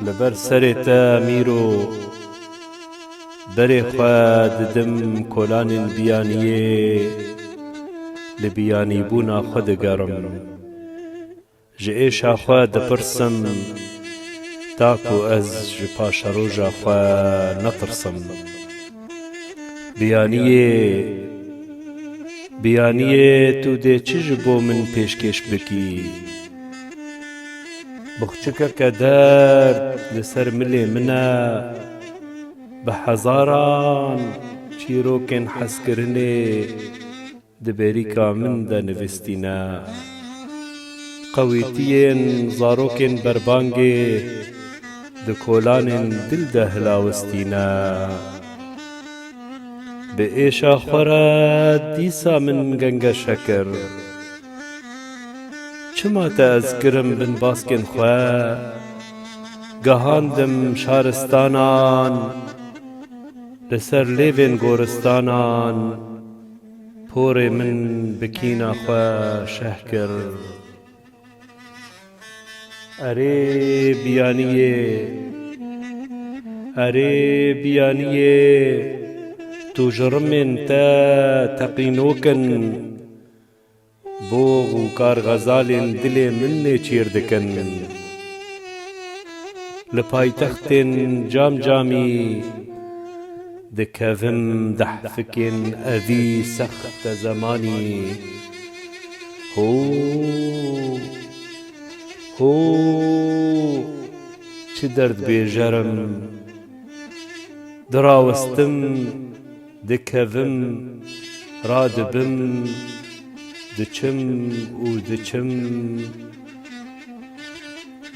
لبر سرتا میرو بری خواه ددم کلان بیانیه لبیانی بونا خود گرم جئیشا خواه دپرسم تاکو از جپاش روژا خواه نترسم بیانیه تو ده چج بو من پیشکش بکی بخچکه که درد لسر ملی منا بحزاران چیروکن حس کرنه دبریکا من دا نوستینا قویتین زاروکن بربانگه دکولان دل ده هلاوستینا به ایشا خورا دیسا من گنگ شکر چما تا از کرم بن باسکن خواه گهاندم شارستانان لسر لیوین گورستانان پور من بکینا خواه شهکر اره بیانیه تو جرمین تا تقینوکن بوغ و کار غزالین دل من چیر دکن لپای تختین جام جامی دکوم دحفکن اوی سخت زمانی هو چه درد بیجرم دراوستم دکوم رادبم دچم و دچم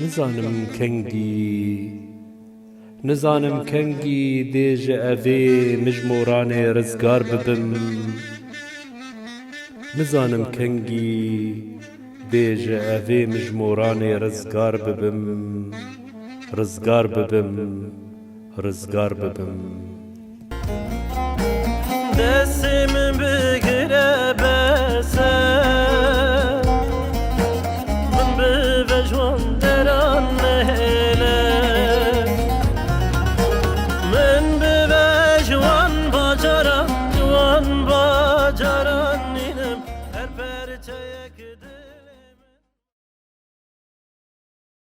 نزانم کنگی دیج اوی مجموران رزگار ببم نزانم کنگی دیج اوی مجموران رزگار ببم دست من